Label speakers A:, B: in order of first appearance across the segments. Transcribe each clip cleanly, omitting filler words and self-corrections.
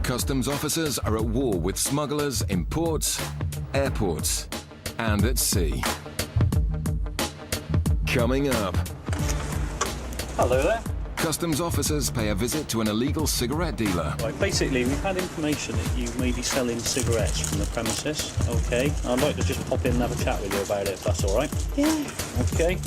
A: Customs officers are at war with smugglers in ports, airports, and at sea. Coming up.
B: Hello there.
A: Customs officers pay a visit to an illegal cigarette dealer.
B: Right, basically, we've had information that you may be selling cigarettes from the premises. OK. I'd like to just pop in and have a chat with you about it, if that's all right.
C: Yeah.
B: OK.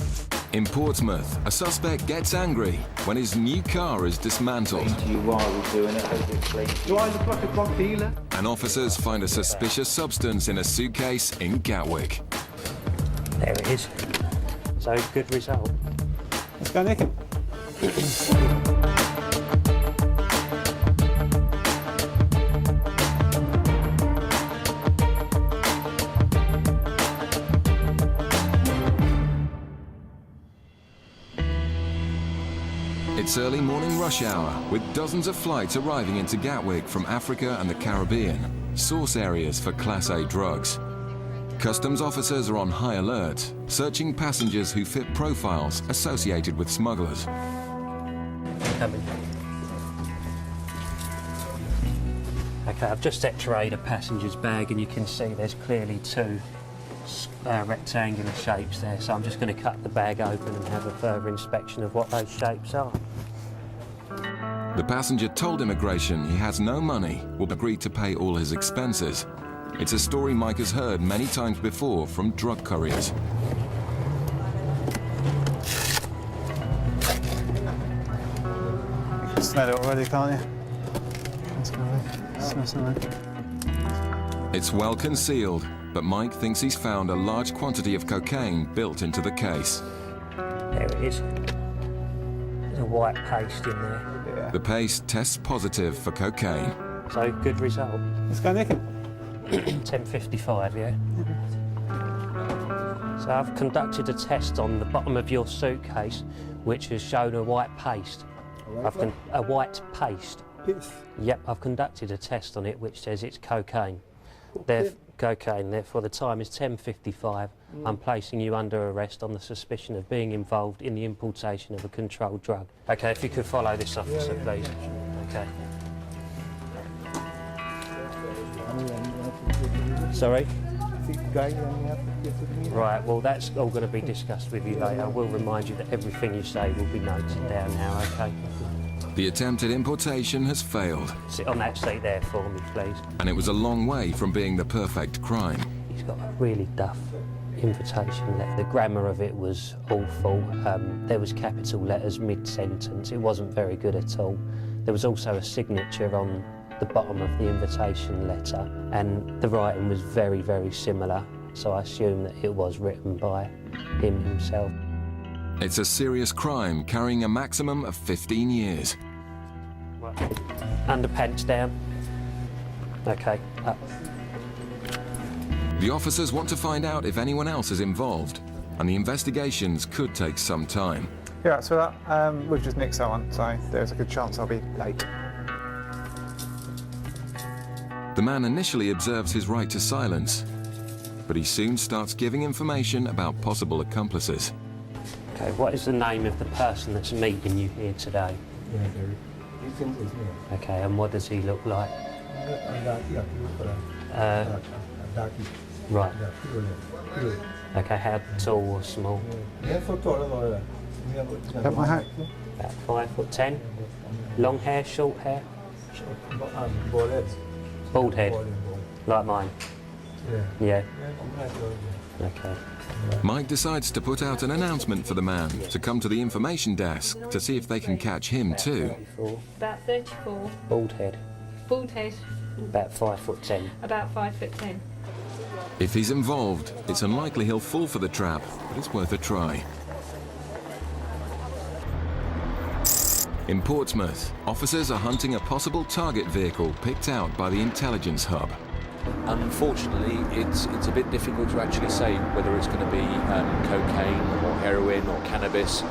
A: In Portsmouth, a suspect gets angry when his new car is dismantled.
D: You while we're doing it, basically.
C: Do I look like a drug dealer?
A: And officers find a suspicious substance in a suitcase in Gatwick.
E: There it is. So, good result.
C: Let's go nick him.
A: It's early morning rush hour, with dozens of flights arriving into Gatwick from Africa and the Caribbean, source areas for Class A drugs. Customs officers are on high alert, searching passengers who fit profiles associated with smugglers.
E: Coming. Okay, I've just x-rayed a passenger's bag and you can see there's clearly two rectangular shapes there, so I'm just going to cut the bag open and have a further inspection of what those shapes are.
A: The passenger told immigration he has no money, will agree to pay all his expenses. It's a story Mike has heard many times before from drug couriers.
C: You can smell it already, can't you? Let's go away. Smells nice.
A: It's well concealed, but Mike thinks he's found a large quantity of cocaine built into the case.
E: There it is. There's a white paste in there.
C: Yeah.
A: The paste tests positive for cocaine.
E: So, good result.
C: Let's go nick him.
E: 10.55, yeah? So I've conducted a test on the bottom of your suitcase, which has shown a white paste. A white paste.
C: Yes.
E: Yep, I've conducted a test on it which says it's cocaine. Cocaine, therefore the time is 10.55. I'm placing you under arrest on the suspicion of being involved in the importation of a controlled drug. OK, if you could follow this officer, please. OK. Sorry? Right, well that's all going to be discussed with you later. I will remind you that everything you say will be noted down now, OK?
A: The attempted importation has failed.
E: Sit on that seat there for me, please.
A: And it was a long way from being the perfect crime.
E: He's got a really duff invitation letter. The grammar of it was awful. There was capital letters mid-sentence. It wasn't very good at all. There was also a signature on the bottom of the invitation letter, and the writing was very, very similar, so I assume that it was written by him himself.
A: It's a serious crime carrying a maximum of 15 years.
E: Right. Underpants down. OK, up.
A: The officers want to find out if anyone else is involved, and the investigations could take some time.
C: Yeah, so that, we've just nicked someone, so there's a good chance I'll be late.
A: The man initially observes his right to silence, but he soon starts giving information about possible accomplices.
E: OK, what is the name of the person that's meeting you here today? OK, and what does he look like? Right. OK, how tall or small?
C: Got my hat?
E: About 5'10". Long hair, short hair? Bald head, like mine? Yeah. OK.
A: Mike decides to put out an announcement for the man to come to the information desk to see if they can catch him too.
F: About 34.
E: Bald head.
F: Bald head.
E: About 5'10".
F: About 5'10".
A: If he's involved, it's unlikely he'll fall for the trap, but it's worth a try. In Portsmouth, officers are hunting a possible target vehicle picked out by the intelligence hub.
G: Unfortunately, it's a bit difficult to actually say whether it's going to be cocaine or heroin or cannabis.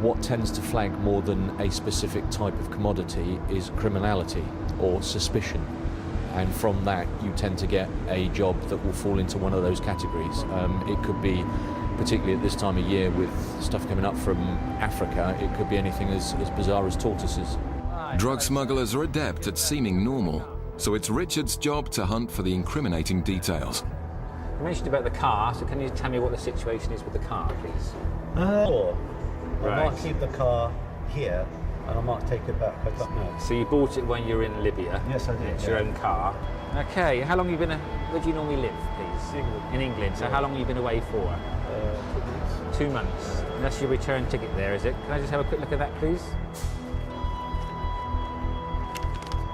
G: What tends to flag more than a specific type of commodity is criminality or suspicion. And from that, you tend to get a job that will fall into one of those categories. It could be, particularly at this time of year with stuff coming up from Africa, it could be anything as bizarre as tortoises.
A: Drug smugglers are adept at seeming normal, So it's Richard's job to hunt for the incriminating details.
H: You mentioned about the car, so can you tell me what the situation is with the car, please?
I: I
H: Right.
I: might keep the car here and I might take it back. I don't know.
H: So you bought it when you were in Libya?
I: Yes, I did.
H: It's your own car. Okay, how long have you been, where do you normally live, please?
I: England.
H: In England, so how long have you been away for? 2 months. And that's your return ticket there, is it? Can I just have a quick look at that, please?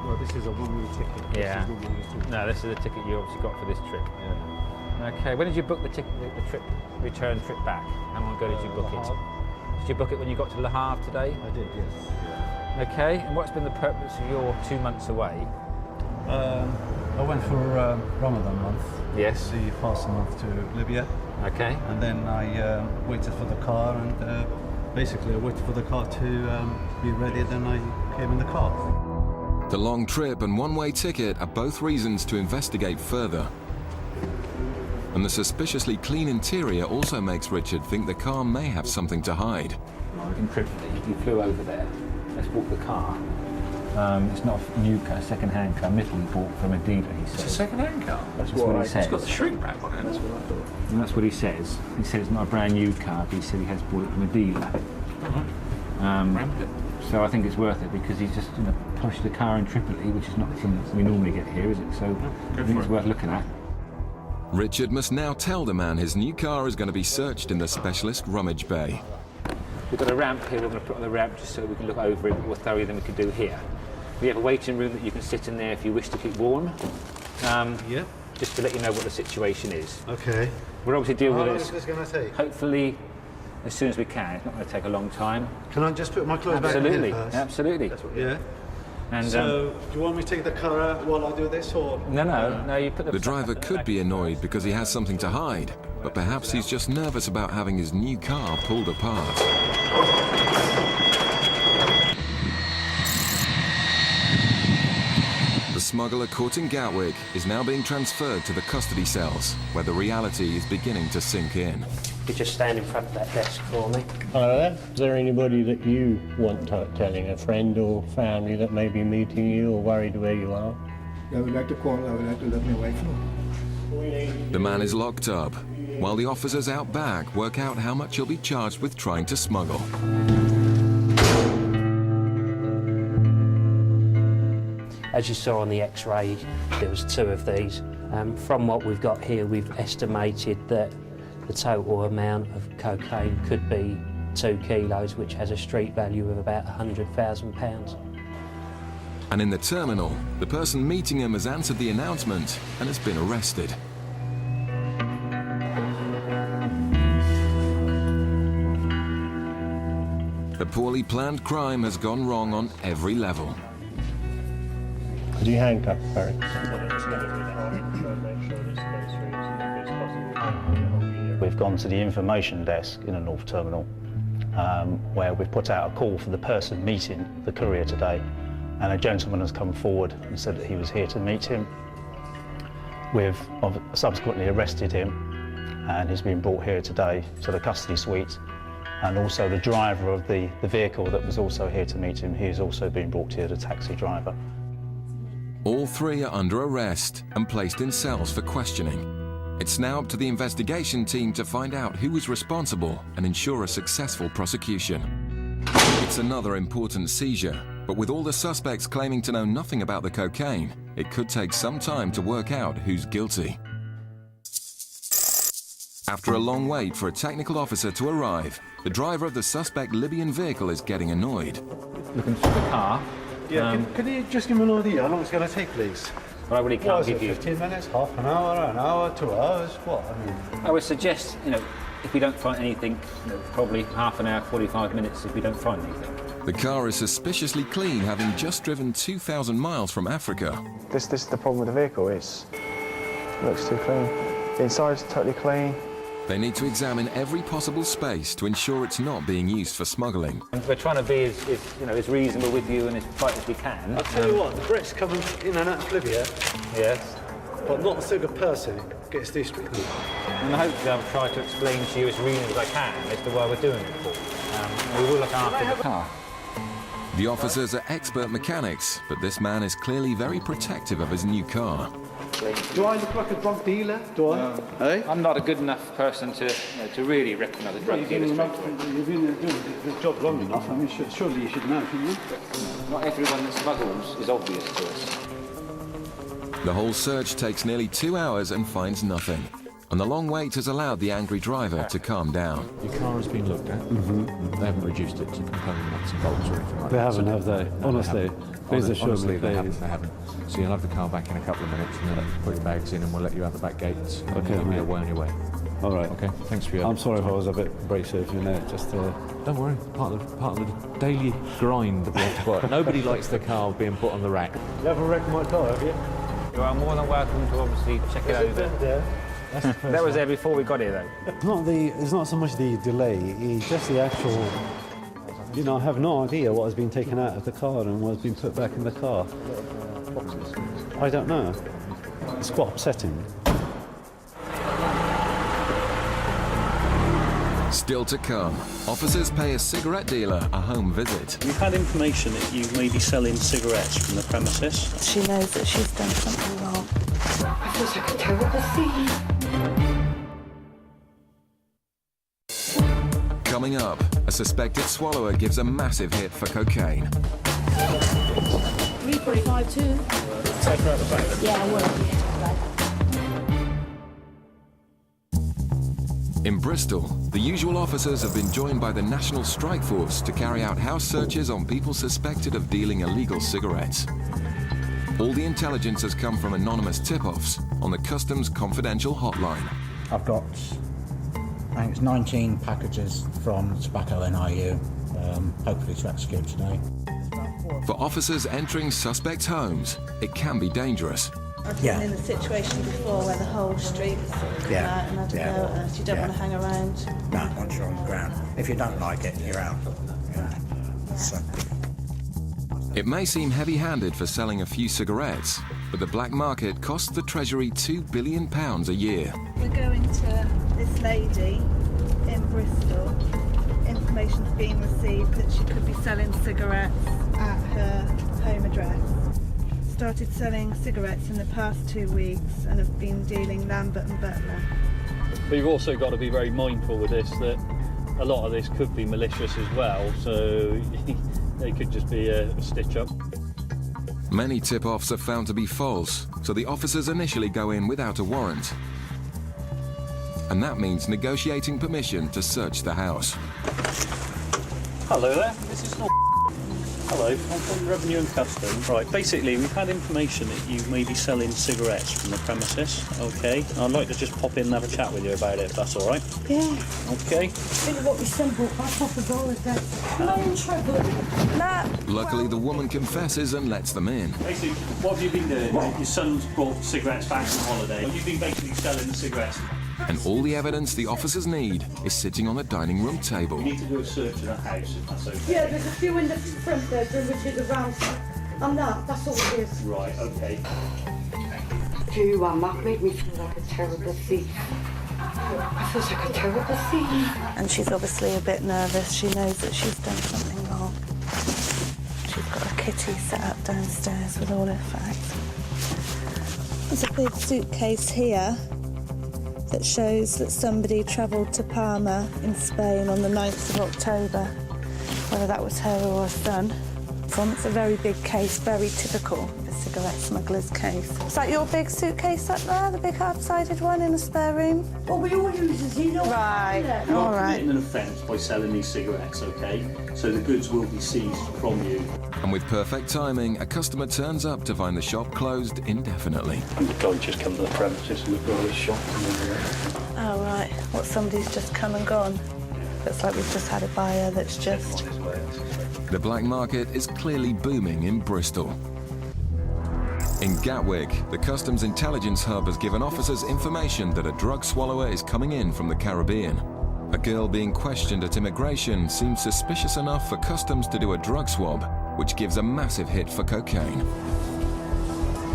I: Well, this is a one-way ticket.
H: Yeah.
I: This is one-way ticket.
H: No, this is the ticket you obviously got for this trip.
I: Yeah.
H: Okay, when did you book the ticket, the trip, return trip back? How long ago did you book it? Did you book it when you got to Le Havre today?
I: I did, yes.
H: Okay, and what's been the purpose of your 2 months away?
I: I went for Ramadan month.
H: Yes.
I: The fasting month to Libya.
H: Okay.
I: And then I waited for the car and basically I waited for the car to be ready, then I came in the car.
A: The long trip and one-way ticket are both reasons to investigate further. And the suspiciously clean interior also makes Richard think the car may have something to hide.
H: In Tripoli, you flew over there. Let's walk the car. It's not a new car, second-hand car. Admittedly bought from a dealer, he says.
G: It's a second-hand car.
H: That's what he says.
G: It's got the shrink wrap on it. That's what I thought.
H: And that's what he says. He said it's not a brand new car, but he said he has bought it from a dealer.
G: Rampant.
H: So I think it's worth it because he's just pushed the car in Tripoli, which is not something we normally get here, is it? So I think it's worth looking at.
A: Richard must now tell the man his new car is going to be searched in the specialist rummage bay.
H: We've got a ramp here, we're going to put on the ramp just so we can look over it more thoroughly than we could do here. We have a waiting room that you can sit in there if you wish to keep warm.
I: Yeah.
H: Just to let you know what the situation is.
I: Okay.
H: We'll obviously deal
I: How
H: with
I: long
H: it
I: is this going to take?
H: hopefully as soon as we can. It's not going to take a long time.
I: Can I just put my clothes
H: Absolutely,
I: back in first?
H: absolutely.
I: Yeah.
H: And
I: So, do you want me to take the car out while I do this, or?
H: no, you put
A: The driver could be annoyed because he has something to hide, but perhaps he's just nervous about having his new car pulled apart. The smuggler caught in Gatwick is now being transferred to the custody cells, where the reality is beginning to sink in.
E: You just stand in front of that desk for me.
J: Hello there. Is there anybody that you want telling, a friend or family that may be meeting you or worried where you are?
K: I would like to call, I would like to let my wife know.
A: The man is locked up, while the officers out back work out how much he'll be charged with trying to smuggle.
E: As you saw on the X-ray, there was 2 of these. From what we've got here, we've estimated that the total amount of cocaine could be 2 kilos, which has a street value of about £100,000.
A: And in the terminal, the person meeting him has answered the announcement and has been arrested. A poorly planned crime has gone wrong on every level.
J: Could you handcuff Barry?
L: We've gone to the information desk in the North Terminal where we've put out a call for the person meeting the courier today, and a gentleman has come forward and said that he was here to meet him. We've subsequently arrested him and he's been brought here today to the custody suite, and also the driver of the vehicle that was also here to meet him, he has also been brought here, the taxi driver.
A: All 3 are under arrest and placed in cells for questioning. It's now up to the investigation team to find out who was responsible and ensure a successful prosecution. It's another important seizure, but with all the suspects claiming to know nothing about the cocaine, it could take some time to work out who's guilty. After a long wait for a technical officer to arrive, the driver of the suspect Libyan vehicle is getting annoyed.
H: Looking through the car.
I: Yeah, can you just give me an idea how long it's going to take, please?
H: But I really
I: What
H: can't
I: is
H: give
I: it,
H: you.
I: 15 minutes, half an hour, 2 hours, what? I mean,
H: I would suggest, if we don't find anything, probably half an hour, 45 minutes if we don't find anything.
A: The car is suspiciously clean, having just driven 2,000 miles from Africa.
C: This is the problem with the vehicle, it looks too clean. The inside's totally clean.
A: They need to examine every possible space to ensure it's not being used for smuggling.
H: And we're trying to be as reasonable with you and as polite as we can.
I: I'll tell you what, the Brits coming in and out of Libya,
H: Yes.
I: but not a single person gets these people.
H: And hopefully I'll try to explain to you as reasonably as I can as to why we're doing it for. We will look after the car.
A: The officers are expert mechanics, but this man is clearly very protective of his new car.
I: Do I look like a drug dealer? Do I? Hey?
H: I'm not a good enough person to really recognise a drug dealer straight away.
I: You've been doing this job long enough. I mean, surely you should know, shouldn't you?
H: Not everyone that smuggles is obvious to us.
A: The whole search takes nearly 2 hours and finds nothing. And the long wait has allowed the angry driver to calm down.
G: Your car has been looked at. They haven't reduced it to component nuts and bolts or anything like
I: They
G: that.
I: haven't, have they?
G: No,
I: Honestly, please assure
G: honestly,
I: me,
G: they
I: please.
G: haven't. So you'll have the car back in a couple of minutes and then put your bags in and we'll let you out the back gates.
I: Okay,
G: you'll be
I: mate.
G: away on your way.
I: All right.
G: Okay, thanks for your...
I: I'm sorry if I was a bit abrasive, you know, just
G: Don't worry, part of the daily grind that we have to put. Nobody likes their car being put on the rack.
I: You ever wrecked my car, have you?
H: You are more than welcome to obviously check it over. That was there before we got here, though.
I: It's not so much the delay, it's just the actual... You know, I have no idea what has been taken out of the car and what has been put back in the car. I don't know. It's quite upsetting.
A: Still to come, officers pay a cigarette dealer a home visit.
B: We've had information that you may be selling cigarettes from the premises.
M: She knows that she's done something wrong. I feel like a terrible scene.
A: Coming up, a suspected swallower gives a massive hit for cocaine.
F: 345 too.
B: Take her out the back.
F: Yeah, I will.
A: In Bristol, the usual officers have been joined by the National Strike Force to carry out house searches on people suspected of dealing illegal cigarettes. All the intelligence has come from anonymous tip-offs on the Customs Confidential Hotline.
N: I've got, I think it's 19 packages from Tobacco NIU, hopefully to execute today.
A: For officers entering suspects' homes, it can be dangerous.
M: I've been in a situation before where the whole street was sort of come out and I don't know, you don't want to hang around.
N: No, once you're on the ground. If you don't like it, you're out. So.
A: It may seem heavy-handed for selling a few cigarettes, but the black market costs the Treasury £2 billion a year.
M: We're going to this lady in Bristol. Information's been received that she could be selling cigarettes at her home address. Started selling cigarettes in the past 2 weeks and have been dealing Lambert and Butler.
B: But you've also got to be very mindful with this that a lot of this could be malicious as well, so they could just be a stitch-up.
A: Many tip-offs are found to be false, so the officers initially go in without a warrant. And that means negotiating permission to search the house.
B: Hello there, this is not... Hello, I'm from Revenue and Customs. Right, basically we've had information that you may be selling cigarettes from the premises, okay? I'd like to just pop in and have a chat with you about it, if that's all right.
F: Yeah.
B: Okay.
F: Think of what we simple. I pop a ball again. Am I in trouble?
M: No.
A: Luckily, the woman confesses and lets them in.
B: Basically, what have you been doing? Your son's brought cigarettes back from holiday. You've been basically selling the cigarettes.
A: And all the evidence the officers need is sitting on the dining room table.
B: We need to do a search of the house, if that's okay.
F: Yeah, there's a few in the front there, which is around. I'm not. That's all it is.
B: Right, okay.
M: Do you, that made me feel like a terrible thief. I feel like a terrible thief. And she's obviously a bit nervous. She knows that she's done something wrong. She's got a kitty set up downstairs with all her facts. There's a big suitcase here that shows that somebody travelled to Palma in Spain on the 9th of October. Whether that was her or her son. It's a very big case, very typical of a cigarette smuggler's case. Is that your big suitcase up there, the big hard-sided one in the spare room?
F: Well, we all use it, you know.
M: Right,
B: You're
M: all
B: not
M: right.
B: committing an offence by selling these cigarettes, okay? So the goods will be seized from you.
A: And with perfect timing, a customer turns up to find the shop closed indefinitely.
B: And the guy just come to the premises and we've got his shop.
M: Oh, right. What, somebody's just come and gone? Looks like we've just had a buyer that's just...
A: The black market is clearly booming in Bristol. In Gatwick, the Customs Intelligence Hub has given officers information that a drug swallower is coming in from the Caribbean. A girl being questioned at immigration seems suspicious enough for Customs to do a drug swab, which gives a massive hit for cocaine.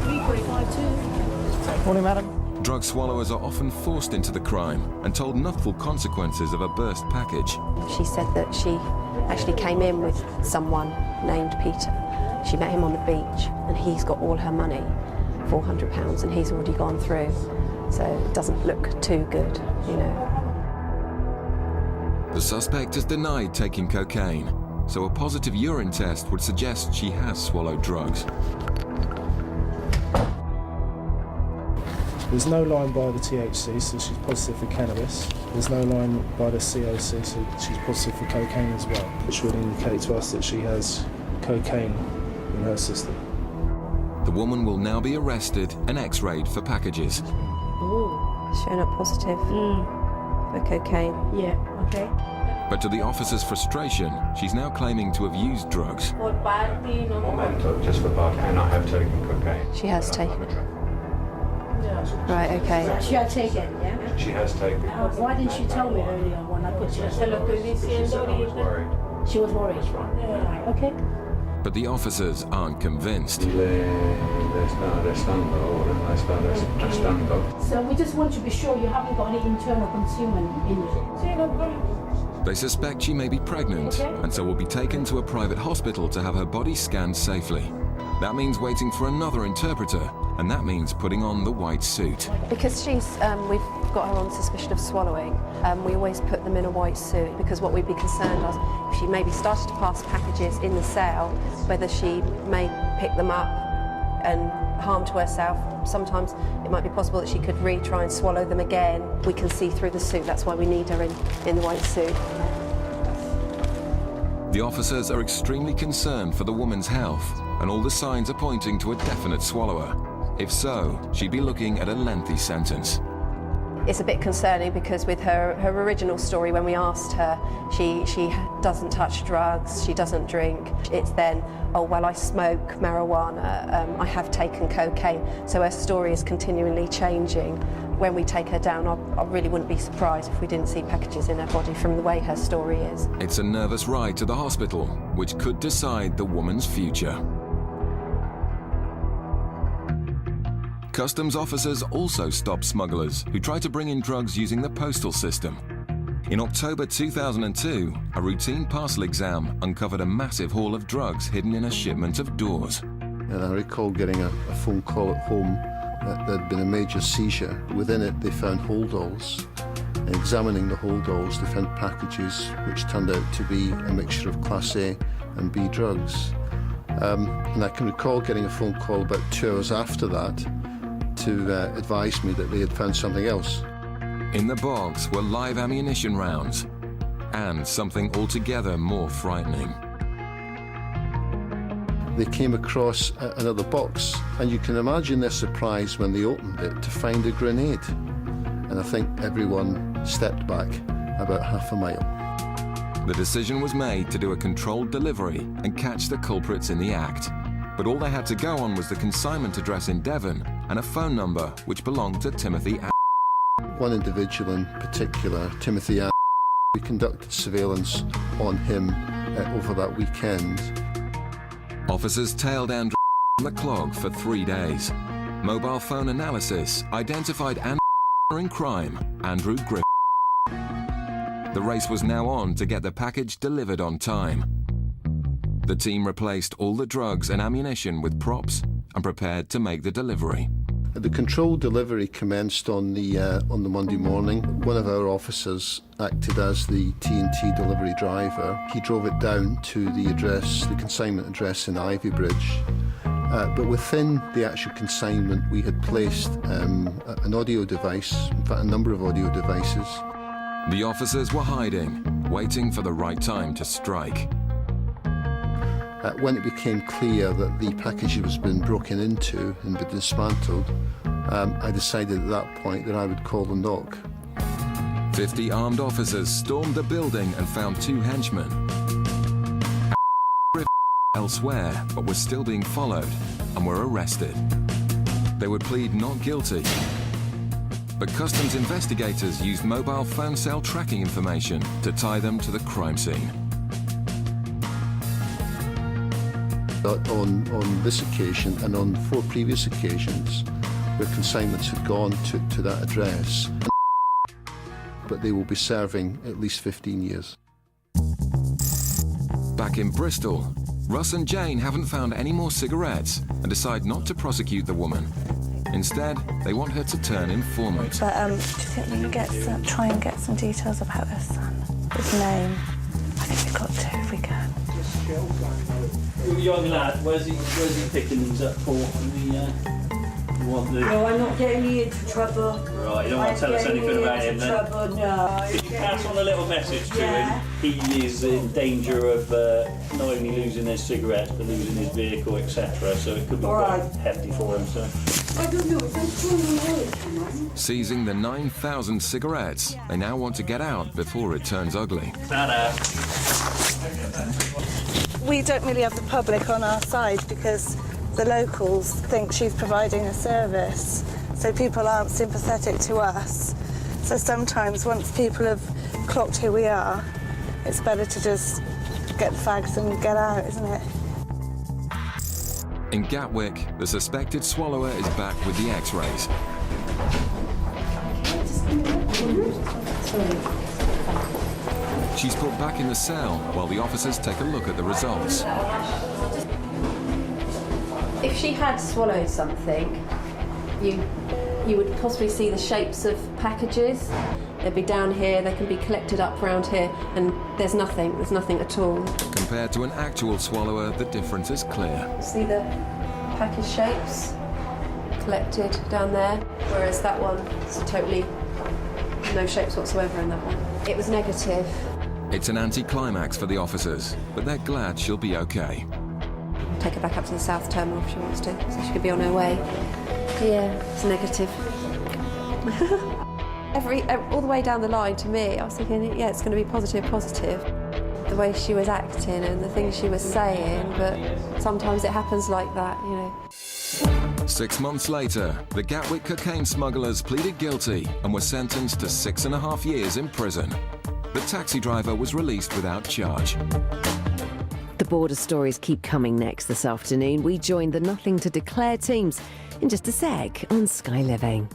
F: 345 too.
N: Morning, madam.
A: Drug swallowers are often forced into the crime and told not full consequences of a burst package.
O: She said that she actually came in with someone named Peter. She met him on the beach and he's got all her money, £400, and he's already gone through. So it doesn't look too good, you know.
A: The suspect has denied taking cocaine, so a positive urine test would suggest she has swallowed drugs.
P: There's no line by the THC, so she's positive for cannabis. There's no line by the COC, so she's positive for cocaine as well, which would indicate to us that she has cocaine in her system.
A: The woman will now be arrested and x-rayed for packages.
O: Showing up positive for cocaine.
F: Yeah, okay.
A: But to the officer's frustration, she's now claiming to have used drugs.
Q: Just for party, and I have taken cocaine.
O: She has taken it. Right, okay.
F: She had taken, yeah?
Q: She has taken.
F: Why didn't she tell me earlier when I put you?
Q: She said I was worried.
F: She was worried. Right, okay.
A: But the officers aren't convinced.
F: So we just want to be sure you haven't got any internal consumer in you.
A: They suspect she may be pregnant, and so will be taken to a private hospital to have her body scanned safely. That means waiting for another interpreter, and that means putting on the white suit.
O: Because we've got her on suspicion of swallowing, we always put them in a white suit, because what we'd be concerned of, if she maybe started to pass packages in the cell, whether she may pick them up and harm to herself. Sometimes it might be possible that she could retry and swallow them again. We can see through the suit, that's why we need her in the white suit.
A: The officers are extremely concerned for the woman's health, and all the signs are pointing to a definite swallower. If so, she'd be looking at a lengthy sentence.
O: It's a bit concerning because with her original story, when we asked her, she doesn't touch drugs, she doesn't drink. It's then, oh, well, I smoke marijuana, I have taken cocaine. So her story is continually changing. When we take her down, I really wouldn't be surprised if we didn't see packages in her body from the way her story is.
A: It's a nervous ride to the hospital, which could decide the woman's future. Customs officers also stopped smugglers who tried to bring in drugs using the postal system. In October 2002, a routine parcel exam uncovered a massive haul of drugs hidden in a shipment of doors.
R: And I recall getting a phone call at home that there'd been a major seizure. Within it, they found holdalls. And examining the holdalls, they found packages which turned out to be a mixture of Class A and B drugs. And I can recall getting a phone call about 2 hours after that to advise me that they had found something else.
A: In the box were live ammunition rounds and something altogether more frightening.
R: They came across another box, and you can imagine their surprise when they opened it to find a grenade. And I think everyone stepped back about half a mile.
A: The decision was made to do a controlled delivery and catch the culprits in the act. But all they had to go on was the consignment address in Devon and a phone number which belonged to Timothy A.
R: One individual in particular, Timothy A. We conducted surveillance on him over that weekend.
A: Officers tailed Andrew on the clog for 3 days. Mobile phone analysis identified in crime, Andrew Griffin. The race was now on to get the package delivered on time. The team replaced all the drugs and ammunition with props and prepared to make the delivery.
R: The controlled delivery commenced on the Monday morning. One of our officers acted as the T&T delivery driver. He drove it down to the address, the consignment address in Ivybridge. But within the actual consignment, we had placed an audio device, in fact, a number of audio devices.
A: The officers were hiding, waiting for the right time to strike.
R: When it became clear that the package was being broken into and been dismantled, I decided at that point that I would call the knock.
A: 50 armed officers stormed the building and found 2 henchmen. Elsewhere, but were still being followed and were arrested. They would plead not guilty. But customs investigators used mobile phone cell tracking information to tie them to the crime scene.
R: On this occasion and on 4 previous occasions, where consignments had gone to that address. But they will be serving at least 15 years.
A: Back in Bristol, Russ and Jane haven't found any more cigarettes and decide not to prosecute the woman. Instead, they want her to turn informant.
M: But do you think we can try and get some details about her son? His name? I think we've got to if we can.
B: Young lad, where's he picking these up for?
F: No, I'm not getting you into trouble.
B: Right, you don't want to tell us anything about him then?
F: Trouble, no.
B: If you pass on a little message to him, he is in danger of not only losing his cigarettes but losing his vehicle, etc. So it could be quite hefty for him. So.
F: I don't know,
A: Seizing the 9,000 cigarettes, they now want to get out before it turns ugly.
B: Ta-da.
M: We don't really have the public on our side because the locals think she's providing a service, so people aren't sympathetic to us. So sometimes once people have clocked who we are, it's better to just get the fags and get out, isn't it?
A: In Gatwick, the suspected swallower is back with the X-rays. She's put back in the cell while the officers take a look at the results.
O: If she had swallowed something, you would possibly see the shapes of packages. They'd be down here, they can be collected up around here, and there's nothing at all.
A: Compared to an actual swallower, the difference is clear.
O: See the package shapes collected down there, whereas that one, it's totally no shapes whatsoever in that one. It was negative.
A: It's an anticlimax for the officers, but they're glad she'll be okay.
O: Take her back up to the south terminal if she wants to, so she could be on her way. Yeah, it's negative. All the way down the line to me, I was thinking, yeah, it's going to be positive. The way she was acting and the things she was saying, but sometimes it happens like that, you know.
A: 6 months later, the Gatwick cocaine smugglers pleaded guilty and were sentenced to 6.5 years in prison. The taxi driver was released without charge.
S: The border stories keep coming next this afternoon. We join the Nothing to Declare teams in just a sec on Sky Living.